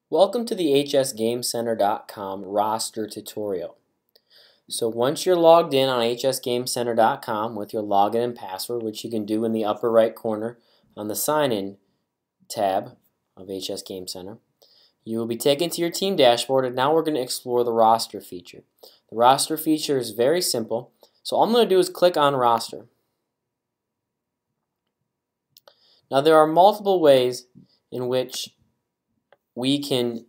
Welcome to the hsgamecenter.com roster tutorial. So once you're logged in on hsgamecenter.com with your login and password, which you can do in the upper right corner on the sign in tab of HS Game Center, you will be taken to your team dashboard, and now we're going to explore the roster feature. The roster feature is very simple, so all I'm going to do is click on roster. Now there are multiple ways in which we can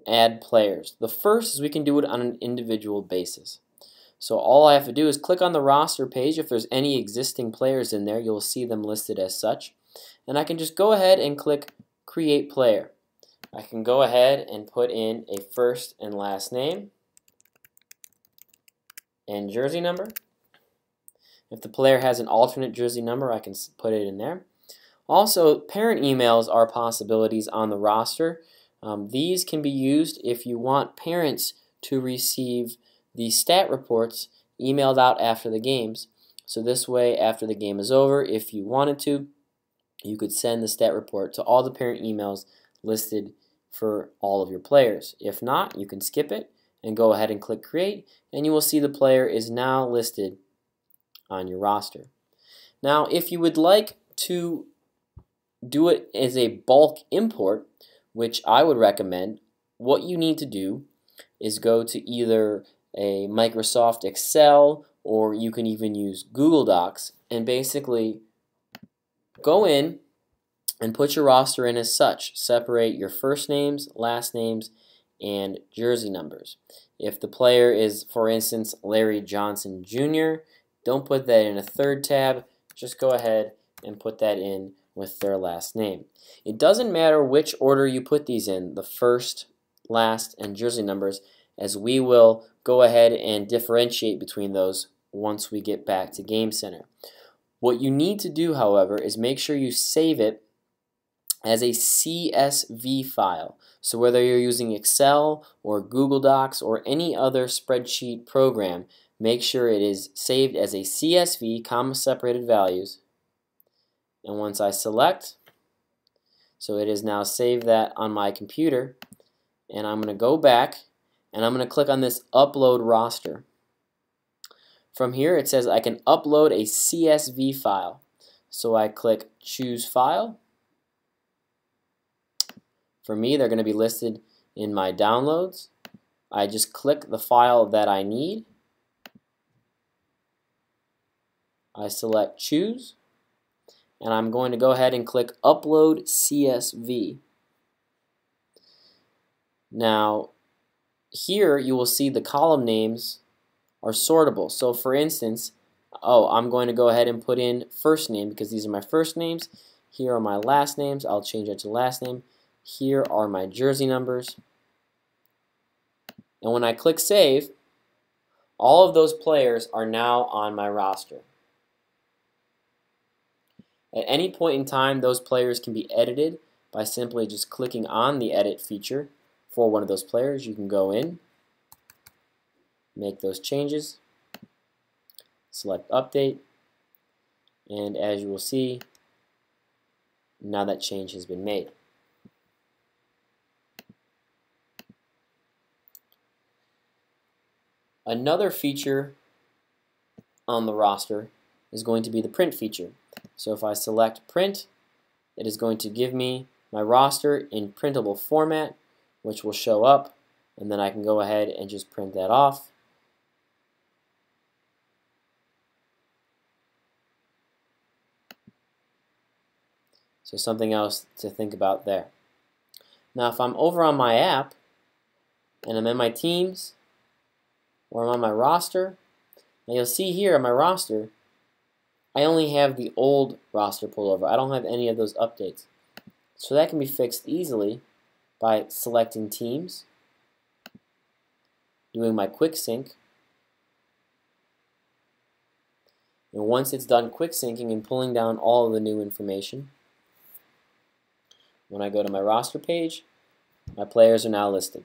add players. The first is we can do it on an individual basis. So all I have to do is click on the roster page. If there's any existing players in there, you'll see them listed as such. And I can just go ahead and click Create Player. I can go ahead and put in a first and last name and jersey number. If the player has an alternate jersey number, I can put it in there. Also, parent emails are possibilities on the roster. These can be used if you want parents to receive the stat reports emailed out after the games. So this way, after the game is over, if you wanted to, you could send the stat report to all the parent emails listed for all of your players. If not, you can skip it and go ahead and click Create, and you will see the player is now listed on your roster. Now, if you would like to do it as a bulk import, which I would recommend, what you need to do is go to either a Microsoft Excel, or you can even use Google Docs, and basically go in and put your roster in as such. Separate your first names, last names, and jersey numbers. If the player is, for instance, Larry Johnson Jr., don't put that in a third tab. Just go ahead and put that in with their last name. It doesn't matter which order you put these in, the first, last, and jersey numbers, as we will go ahead and differentiate between those once we get back to Game Center. What you need to do, however, is make sure you save it as a CSV file. So whether you're using Excel or Google Docs or any other spreadsheet program, make sure it is saved as a CSV, comma separated values. And once I select, so it is now saved that on my computer, and I'm going to go back and I'm going to click on this Upload Roster. From here it says I can upload a CSV file. So I click Choose File. For me, they're going to be listed in my downloads. I just click the file that I need. I select Choose, and I'm going to go ahead and click Upload CSV. Now, here you will see the column names are sortable. So for instance, I'm going to go ahead and put in first name because these are my first names. Here are my last names. I'll change that to last name. Here are my jersey numbers. And when I click Save, all of those players are now on my roster. At any point in time, those players can be edited by simply just clicking on the Edit feature for one of those players. You can go in, make those changes, select Update, and as you will see, now that change has been made. Another feature on the roster is going to be the print feature. So if I select print, it is going to give me my roster in printable format, which will show up, and then I can go ahead and just print that off. So something else to think about there. Now if I'm over on my app and I'm in my teams, or I'm on my roster, now you'll see here on my roster I only have the old roster pulled over. I don't have any of those updates. So that can be fixed easily by selecting Teams, doing my quick sync, and once it's done quick syncing and pulling down all of the new information, when I go to my roster page, my players are now listed.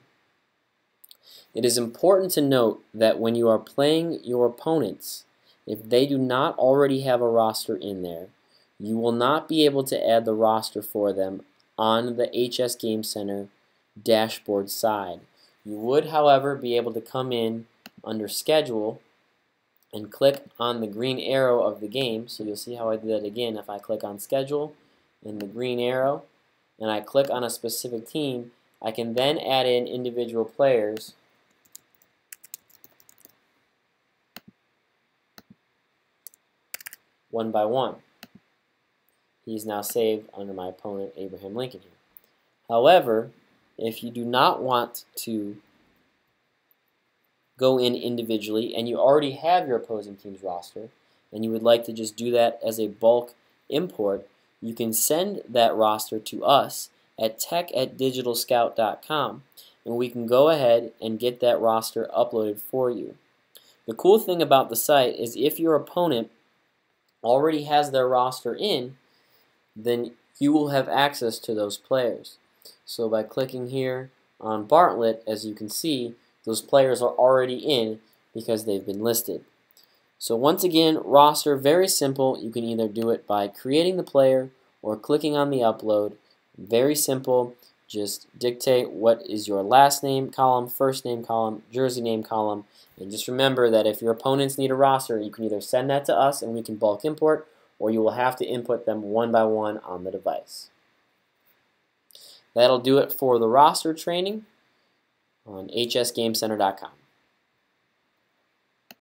It is important to note that when you are playing your opponents, if they do not already have a roster in there, you will not be able to add the roster for them on the HS Game Center dashboard side. You would, however, be able to come in under Schedule and click on the green arrow of the game. So you'll see how I did that again. If I click on Schedule and the green arrow and I click on a specific team, I can then add in individual players one by one. He's now saved under my opponent, Abraham Lincoln here. However, if you do not want to go in individually and you already have your opposing team's roster and you would like to just do that as a bulk import, you can send that roster to us at tech@digitalscout.com and we can go ahead and get that roster uploaded for you. The cool thing about the site is if your opponent already has their roster in, then you will have access to those players. So by clicking here on Bartlett, as you can see, those players are already in because they've been listed. So once again, roster, very simple. You can either do it by creating the player or clicking on the upload. Very simple. Just dictate what is your last name column, first name column, jersey name column, and just remember that if your opponents need a roster, you can either send that to us and we can bulk import, or you will have to input them one by one on the device. That'll do it for the roster training on hsgamecenter.com.